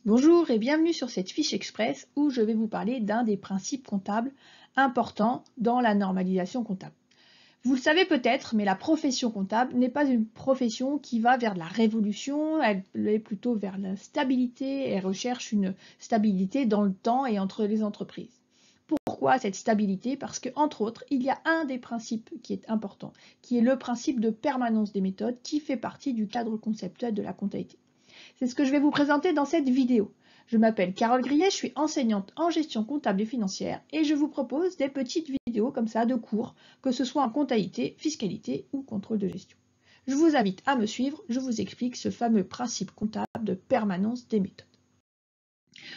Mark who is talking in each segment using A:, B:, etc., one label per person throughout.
A: Bonjour et bienvenue sur cette fiche express où je vais vous parler d'un des principes comptables importants dans la normalisation comptable. Vous le savez peut-être, mais la profession comptable n'est pas une profession qui va vers de la révolution, elle est plutôt vers la stabilité, elle recherche une stabilité dans le temps et entre les entreprises. Pourquoi cette stabilité? Parce que, entre autres, il y a un des principes qui est important, qui est le principe de permanence des méthodes qui fait partie du cadre conceptuel de la comptabilité. C'est ce que je vais vous présenter dans cette vidéo. Je m'appelle Carole Grillet, je suis enseignante en gestion comptable et financière et je vous propose des petites vidéos comme ça de cours, que ce soit en comptabilité, fiscalité ou contrôle de gestion. Je vous invite à me suivre, je vous explique ce fameux principe comptable de permanence des méthodes.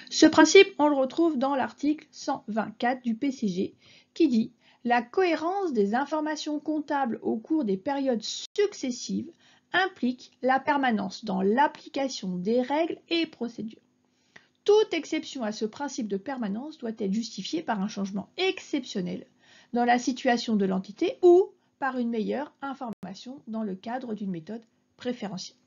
A: Ce principe, on le retrouve dans l'article 124 du PCG qui dit « La cohérence des informations comptables au cours des périodes successives implique la permanence dans l'application des règles et procédures. Toute exception à ce principe de permanence doit être justifiée par un changement exceptionnel dans la situation de l'entité ou par une meilleure information dans le cadre d'une méthode préférentielle. »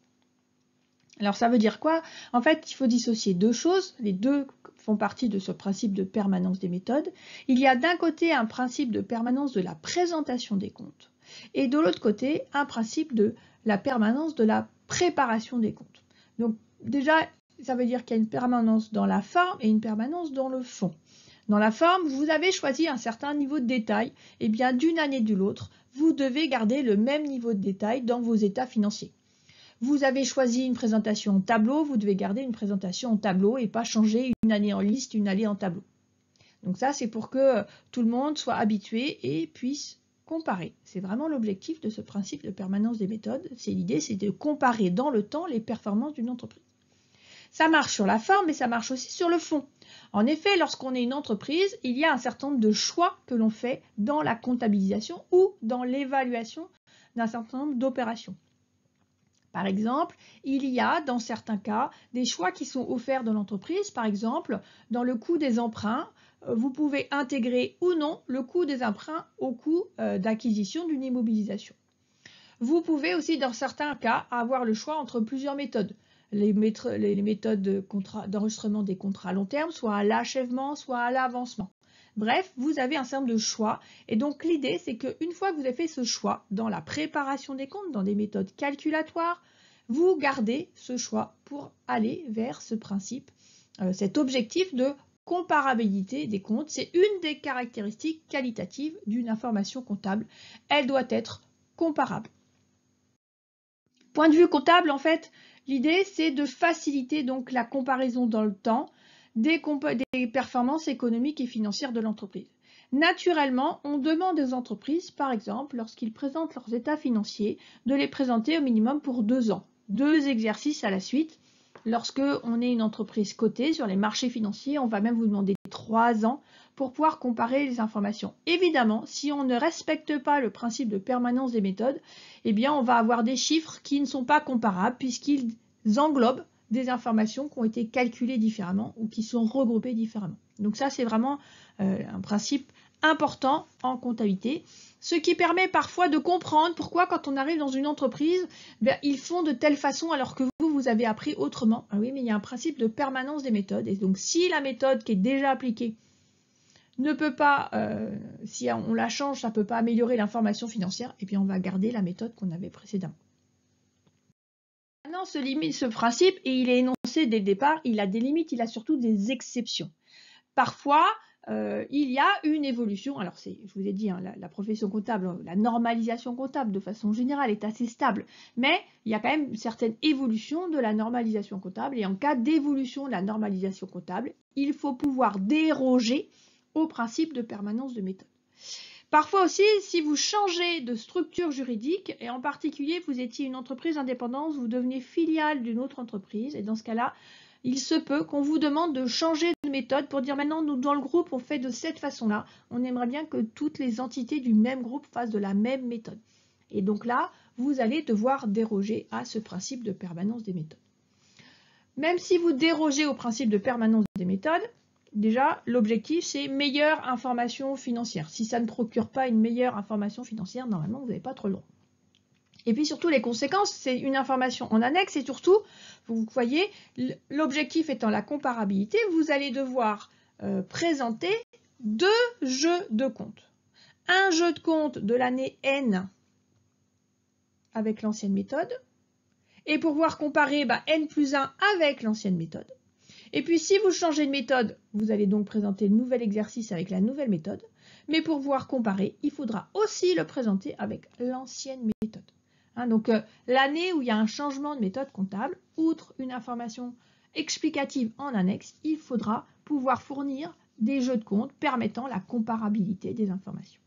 A: Alors ça veut dire quoi? En fait, il faut dissocier deux choses. Les deux font partie de ce principe de permanence des méthodes. Il y a d'un côté un principe de permanence de la présentation des comptes et de l'autre côté un principe de la permanence de la préparation des comptes. Donc déjà, ça veut dire qu'il y a une permanence dans la forme et une permanence dans le fond. Dans la forme, vous avez choisi un certain niveau de détail, et bien d'une année de l'autre, vous devez garder le même niveau de détail dans vos états financiers. Vous avez choisi une présentation en tableau, vous devez garder une présentation en tableau et pas changer une année en liste, une année en tableau. Donc ça, c'est pour que tout le monde soit habitué et puisse comparer. C'est vraiment l'objectif de ce principe de permanence des méthodes. L'idée, c'est de comparer dans le temps les performances d'une entreprise. Ça marche sur la forme, mais ça marche aussi sur le fond. En effet, lorsqu'on est une entreprise, il y a un certain nombre de choix que l'on fait dans la comptabilisation ou dans l'évaluation d'un certain nombre d'opérations. Par exemple, il y a dans certains cas des choix qui sont offerts dans l'entreprise. Par exemple, dans le coût des emprunts, vous pouvez intégrer ou non le coût des emprunts au coût d'acquisition d'une immobilisation. Vous pouvez aussi, dans certains cas, avoir le choix entre plusieurs méthodes. Les méthodes d'enregistrement des contrats à long terme, soit à l'achèvement, soit à l'avancement. Bref, vous avez un certain nombre de choix. Et donc, l'idée, c'est qu'une fois que vous avez fait ce choix dans la préparation des comptes, dans des méthodes calculatoires, vous gardez ce choix pour aller vers ce principe, cet objectif de comparabilité des comptes. C'est une des caractéristiques qualitatives d'une information comptable. Elle doit être comparable. Point de vue comptable, en fait, l'idée, c'est de faciliter donc la comparaison dans le temps des performances économiques et financières de l'entreprise. Naturellement, on demande aux entreprises, par exemple, lorsqu'ils présentent leurs états financiers, de les présenter au minimum pour 2 ans. 2 exercices à la suite. Lorsque on est une entreprise cotée sur les marchés financiers, on va même vous demander 3 ans pour pouvoir comparer les informations. Évidemment, si on ne respecte pas le principe de permanence des méthodes, eh bien, on va avoir des chiffres qui ne sont pas comparables puisqu'ils englobent des informations qui ont été calculées différemment ou qui sont regroupées différemment. Donc ça, c'est vraiment un principe important en comptabilité, ce qui permet parfois de comprendre pourquoi quand on arrive dans une entreprise, ils font de telle façon alors que vous avez appris autrement. Ah oui, mais il y a un principe de permanence des méthodes. Et donc, si la méthode qui est déjà appliquée ne peut pas, si on la change, ça ne peut pas améliorer l'information financière, et bien on va garder la méthode qu'on avait précédemment. Maintenant, ce principe, et il est énoncé dès le départ, il a des limites, il a surtout des exceptions. Parfois, il y a une évolution. Alors, je vous ai dit, hein, la profession comptable, la normalisation comptable de façon générale est assez stable, mais il y a quand même une certaine évolution de la normalisation comptable. Et en cas d'évolution de la normalisation comptable, il faut pouvoir déroger au principe de permanence de méthode. Parfois aussi, si vous changez de structure juridique, et en particulier vous étiez une entreprise indépendante, vous devenez filiale d'une autre entreprise, et dans ce cas-là, il se peut qu'on vous demande de changer de méthode pour dire maintenant, nous, dans le groupe, on fait de cette façon-là. On aimerait bien que toutes les entités du même groupe fassent de la même méthode. Et donc là, vous allez devoir déroger à ce principe de permanence des méthodes. Même si vous dérogez au principe de permanence des méthodes, déjà, l'objectif, c'est meilleure information financière. Si ça ne procure pas une meilleure information financière, normalement, vous n'avez pas trop le droit. Et puis surtout les conséquences, c'est une information en annexe et surtout, vous voyez, l'objectif étant la comparabilité, vous allez devoir présenter 2 jeux de compte. Un jeu de compte de l'année N avec l'ancienne méthode, et pour pouvoir comparer N plus 1 avec l'ancienne méthode. Et puis si vous changez de méthode, vous allez donc présenter le nouvel exercice avec la nouvelle méthode, mais pour pouvoir comparer, il faudra aussi le présenter avec l'ancienne méthode. Donc l'année où il y a un changement de méthode comptable, outre une information explicative en annexe, il faudra pouvoir fournir des jeux de compte permettant la comparabilité des informations.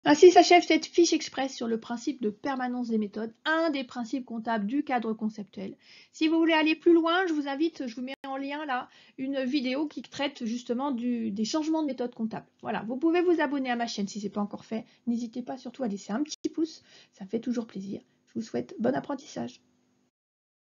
A: Ainsi s'achève cette fiche express sur le principe de permanence des méthodes, un des principes comptables du cadre conceptuel. Si vous voulez aller plus loin, je vous invite, je vous mets en lien là, une vidéo qui traite justement des changements de méthode comptable. Voilà, vous pouvez vous abonner à ma chaîne si ce n'est pas encore fait. N'hésitez pas surtout à laisser un petit pouce, ça fait toujours plaisir. Je vous souhaite bon apprentissage.